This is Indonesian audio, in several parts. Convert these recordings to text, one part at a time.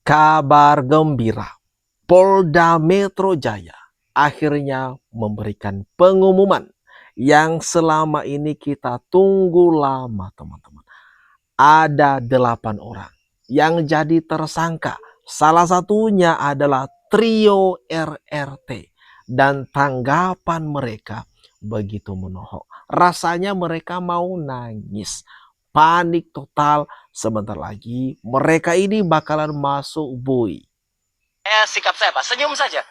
Kabar gembira, Polda Metro Jaya akhirnya memberikan pengumuman yang selama ini kita tunggu lama, teman-teman. Ada 8 orang yang jadi tersangka. Salah satunya adalah trio RRT. Dan tanggapan mereka begitu menohok. Rasanya mereka mau nangis. Panik total. Sebentar lagi mereka ini bakalan masuk bui. Sikap saya Pak, senyum saja.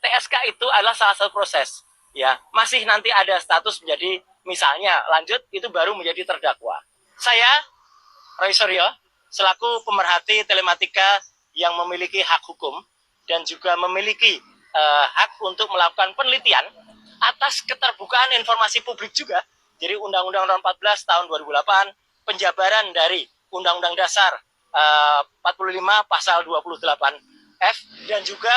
TSK itu adalah salah satu proses. Ya, masih nanti ada status menjadi misalnya lanjut itu baru menjadi terdakwa. Saya Roy Suryo selaku pemerhati telematika yang memiliki hak hukum dan juga memiliki hak untuk melakukan penelitian atas keterbukaan informasi publik juga. Jadi Undang-Undang Nomor 14 tahun 2008, penjabaran dari Undang-Undang Dasar 45 pasal 28 F dan juga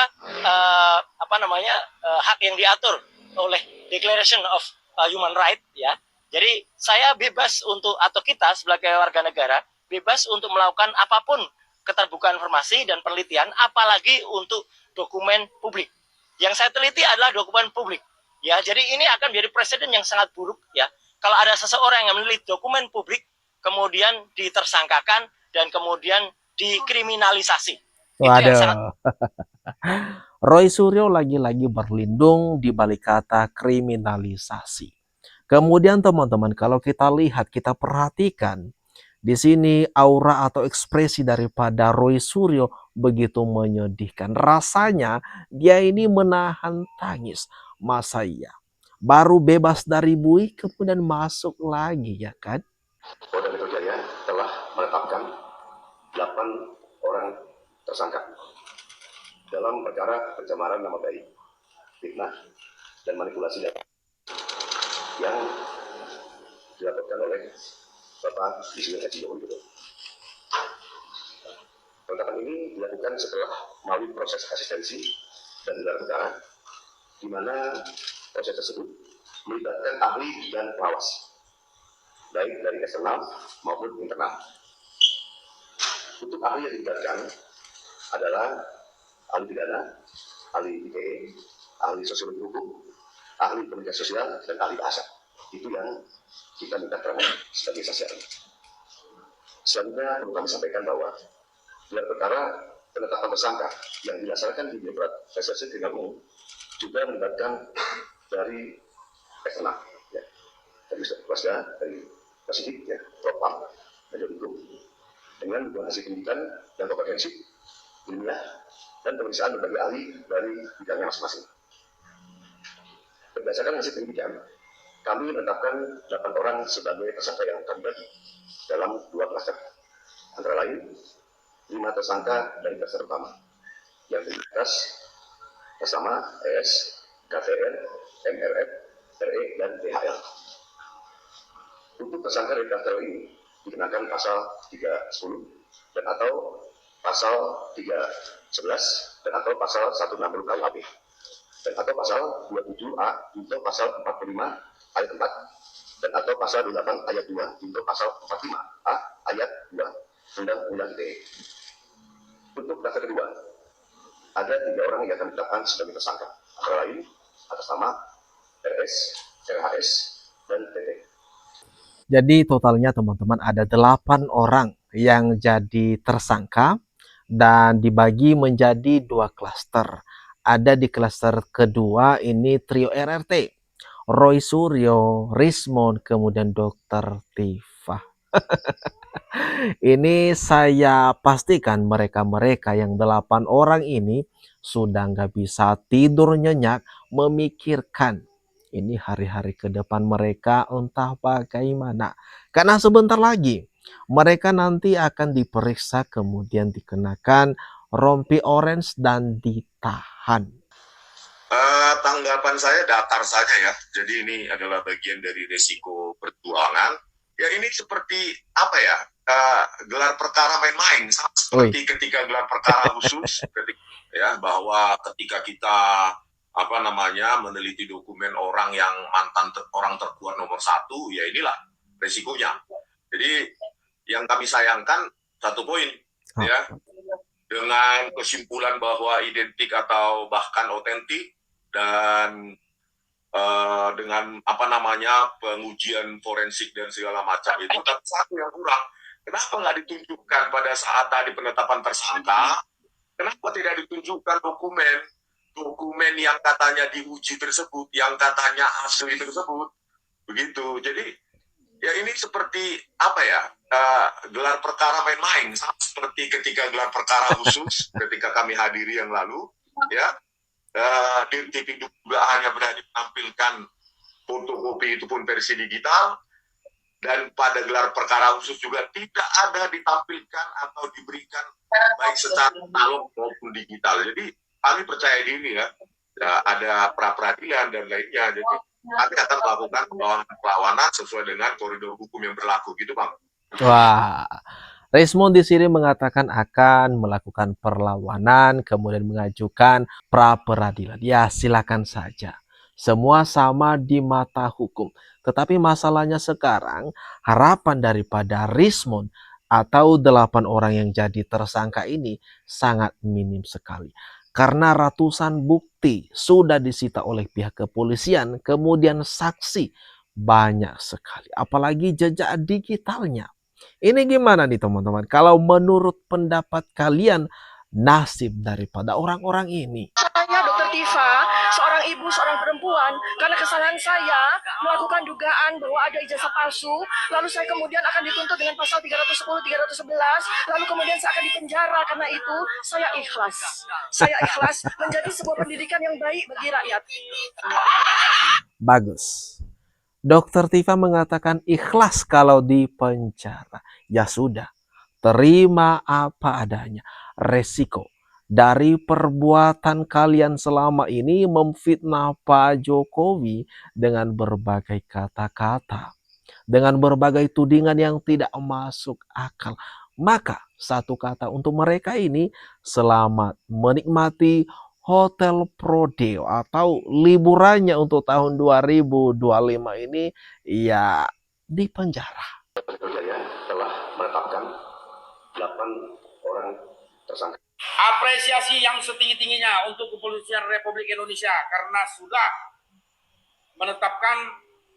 hak yang diatur oleh Declaration of Human Rights ya. Jadi saya bebas untuk atau kita sebagai warga negara bebas untuk melakukan apapun keterbukaan informasi dan penelitian, apalagi untuk dokumen publik. Yang saya teliti adalah dokumen publik. Ya, jadi ini akan menjadi presiden yang sangat buruk ya. Kalau ada seseorang yang meneliti dokumen publik kemudian ditersangkakan dan kemudian dikriminalisasi. Itu yang sangat Waduh. Roy Suryo lagi-lagi berlindung di balik kata kriminalisasi. Kemudian teman-teman, kalau kita lihat, kita perhatikan di sini aura atau ekspresi daripada Roy Suryo begitu menyedihkan. Rasanya dia ini menahan tangis. Masa iya? Baru bebas dari bui kemudian masuk lagi ya kan? Polda Metro Jaya telah menetapkan 8 orang tersangka dalam perkara pencemaran nama baik, fitnah, dan manipulasi data yang dilaporkan oleh Bapak Insinyur Haji Joko Widodo. Penetapan ini dilakukan setelah melalui proses asistensi dan gelar perkara, di mana proses tersebut melibatkan ahli dan pengawas, baik dari eksternal maupun internal. Untuk ahli yang dilibatkan adalah ahli pidana, ahli ITE, ahli sosiologi hukum, ahli komunikasi sosial, dan ahli bahasa. Itu yang kita minta keterangan sebagai saksi ahli. Selanjutnya perlu kami sampaikan bahwa gelar perkara penetapan tersangka yang dilaksanakan di Direktorat Reserse Kriminal Umum juga melibatkan dari eksternal, ya, dari keluarga, dari Presidik, ya, Propam, dan hukum, dengan hasil pendidikan dan kompetensi ilmiah dan pemeriksaan berbagai ahli dari bidangnya masing-masing. Berdasarkan hasil pendidikan, kami menetapkan 8 orang sebagai tersangka yang terlibat dalam 2 klaster, antara lain 5 tersangka dari klaster pertama yang terdiri atas bersama ES, KVR, MRF, RE, dan DHL. Untuk tersangka dari klaster ini dikenakan pasal 310 dan atau pasal 311 dan atau pasal 160 KUHP dan atau pasal 27A untuk pasal 45 ayat 4 dan atau pasal 28 ayat 2 untuk pasal 45A ayat 2 Undang-Undang ITE. Untuk klaster kedua, ada 3 orang yang akan ditetapkan sebagai tersangka, antara lain atas nama RS, RHS, dan TT. Jadi totalnya teman-teman ada 8 orang yang jadi tersangka dan dibagi menjadi 2 klaster. Ada di klaster kedua ini trio RRT. Roy Suryo, Rismon, kemudian Dr. Tifa. Ini saya pastikan mereka-mereka yang 8 orang ini sudah nggak bisa tidur nyenyak memikirkan ini hari-hari ke depan mereka entah bagaimana. Karena sebentar lagi mereka nanti akan diperiksa kemudian dikenakan rompi orange dan ditahan. Tanggapan saya datar saja ya. Jadi ini adalah bagian dari resiko perjuangan. Ya ini seperti apa ya? Gelar perkara main-main, seperti ketika gelar perkara khusus, ya bahwa ketika kita meneliti dokumen orang yang mantan orang terkuat nomor 1, ya inilah resikonya. Jadi yang kami sayangkan satu poin, ya dengan kesimpulan bahwa identik atau bahkan otentik, dan dengan pengujian forensik dan segala macam itu. Tapi satu yang kurang, kenapa nggak ditunjukkan pada saat tadi penetapan tersangka? Kenapa tidak ditunjukkan dokumen yang katanya diuji tersebut, yang katanya asli tersebut, begitu. Jadi ya ini seperti gelar perkara main-main, sama seperti ketika gelar perkara khusus ketika kami hadiri yang lalu, ya. TV juga hanya berani menampilkan fotokopi itu pun versi digital, dan pada gelar perkara khusus juga tidak ada ditampilkan atau diberikan baik secara analog maupun digital. Jadi kami percaya diri ya ada pra peradilan dan lainnya. Jadi kami akan melakukan perlawanan sesuai dengan koridor hukum yang berlaku, gitu Bang. Wah, Rismond di sini mengatakan akan melakukan perlawanan, kemudian mengajukan pra peradilan. Ya, silakan saja. Semua sama di mata hukum. Tetapi masalahnya sekarang, harapan daripada Rismond atau 8 orang yang jadi tersangka ini sangat minim sekali. Karena ratusan bukti sudah disita oleh pihak kepolisian, kemudian saksi banyak sekali. Apalagi jejak digitalnya. Ini gimana nih teman-teman? Kalau menurut pendapat kalian, nasib daripada orang-orang ini? Saya Dokter Tifa, seorang ibu, seorang perempuan, karena kesalahan saya melakukan dugaan bahwa ada ijazah palsu, lalu saya kemudian akan dituntut dengan pasal 310, 311, lalu kemudian saya akan dipenjara. Karena itu saya ikhlas. Saya ikhlas menjadi sebuah pendidikan yang baik bagi rakyat. Bagus. Dokter Tifa mengatakan ikhlas kalau di penjara. Ya sudah, terima apa adanya. Resiko dari perbuatan kalian selama ini memfitnah Pak Jokowi dengan berbagai kata-kata, dengan berbagai tudingan yang tidak masuk akal. Maka satu kata untuk mereka ini, selamat menikmati Hotel Prodeo atau liburannya untuk tahun 2025 ini ya di penjara. Jaya telah menetapkan 8 orang tersangka. Apresiasi yang setinggi-tingginya untuk Kepolisian Republik Indonesia karena sudah menetapkan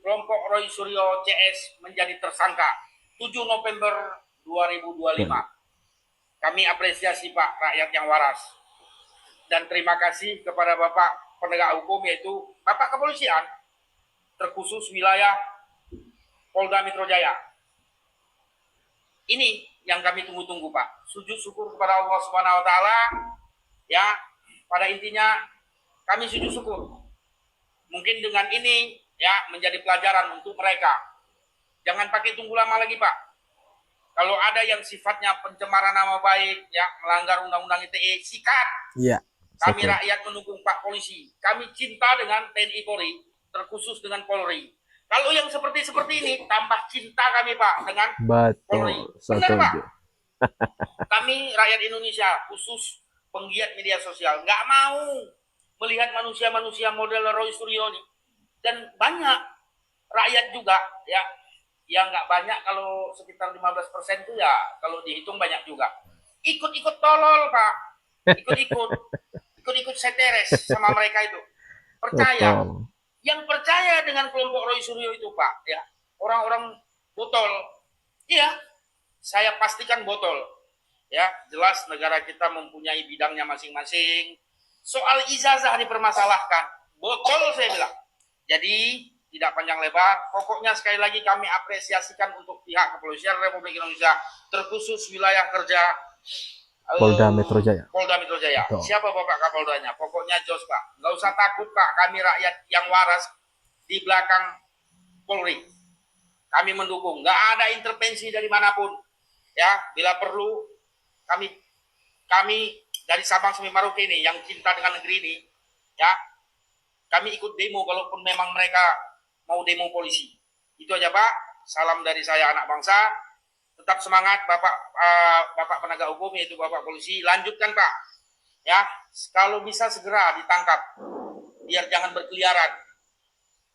kelompok Roy Suryo CS menjadi tersangka 7 November 2025. Kami apresiasi Pak rakyat yang waras. Dan terima kasih kepada Bapak penegak hukum, yaitu Bapak Kepolisian, terkhusus wilayah Polda Metro Jaya. Ini yang kami tunggu-tunggu Pak. Sujud syukur kepada Allah Subhanahu wa taala. Ya, pada intinya kami sujud syukur. Mungkin dengan ini ya menjadi pelajaran untuk mereka. Jangan pakai tunggu lama lagi Pak. Kalau ada yang sifatnya pencemaran nama baik, ya melanggar undang-undang ITE, sikat. Iya. Kami rakyat mendukung Pak Polisi. Kami cinta dengan TNI Polri, terkhusus dengan Polri. Kalau yang seperti ini, tambah cinta kami Pak dengan Polri. Benar Pak? Kami rakyat Indonesia, khusus penggiat media sosial, nggak mau melihat manusia-manusia model Roy Suryo ini. Dan banyak rakyat juga, ya, yang nggak banyak, kalau sekitar 15% itu ya, kalau dihitung banyak juga. Ikut-ikut tolol Pak, ikut-ikut seteres sama mereka itu. Percaya. Betul. Yang percaya dengan kelompok Roy Suryo itu Pak, ya, orang-orang botol. Iya, saya pastikan botol. Ya, jelas negara kita mempunyai bidangnya masing-masing. Soal ijazah dipermasalahkan, botol saya bilang. Jadi tidak panjang lebar, pokoknya sekali lagi kami apresiasikan untuk pihak Kepolisian Republik Indonesia, terkhusus wilayah kerja Polda Metro Jaya. Polda Metro Jaya. Betul. Siapa Bapak Kapoldanya? Pokoknya jos Pak. Nggak usah takut Pak. Kami rakyat yang waras di belakang Polri. Kami mendukung. Nggak ada intervensi dari manapun. Ya, bila perlu kami dari Sabang sampai Merauke ini yang cinta dengan negeri ini, ya, kami ikut demo kalaupun memang mereka mau demo polisi. Itu aja Pak. Salam dari saya anak bangsa. Tetap semangat Bapak penegak hukum, yaitu Bapak Polisi. Lanjutkan Pak. Ya, kalau bisa segera ditangkap. Biar jangan berkeliaran.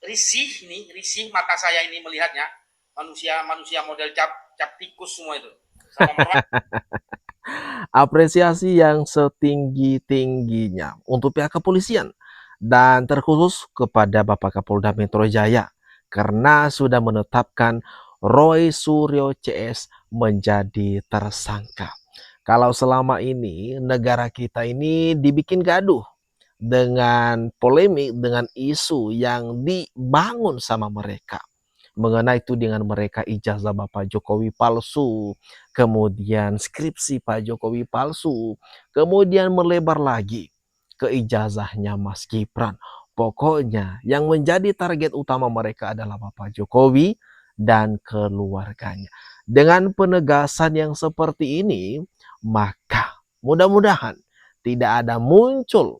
Risih mata saya ini melihatnya. Manusia model cap tikus semua itu. Apresiasi yang setinggi-tingginya untuk pihak kepolisian dan terkhusus kepada Bapak Kapolda Metro Jaya karena sudah menetapkan Roy Suryo CS menjadi tersangka. Kalau selama ini negara kita ini dibikin gaduh dengan polemik, dengan isu yang dibangun sama mereka. Mengenai itu dengan mereka ijazah Bapak Jokowi palsu, kemudian skripsi Pak Jokowi palsu, kemudian melebar lagi ke ijazahnya Mas Gibran. Pokoknya yang menjadi target utama mereka adalah Bapak Jokowi dan keluarganya. Dengan penegasan yang seperti ini, maka mudah-mudahan tidak ada muncul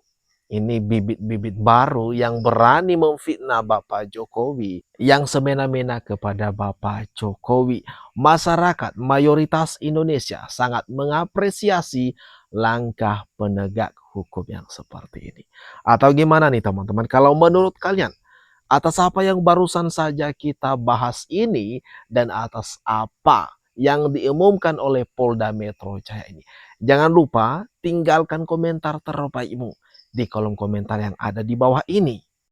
ini bibit-bibit baru yang berani memfitnah Bapak Jokowi, yang semena-mena kepada Bapak Jokowi. Masyarakat mayoritas Indonesia sangat mengapresiasi langkah penegak hukum yang seperti ini. Atau gimana nih teman-teman? Kalau menurut kalian, atas apa yang barusan saja kita bahas ini dan atas apa yang diumumkan oleh Polda Metro Jaya ini, jangan lupa tinggalkan komentar terbaikmu di kolom komentar yang ada di bawah ini.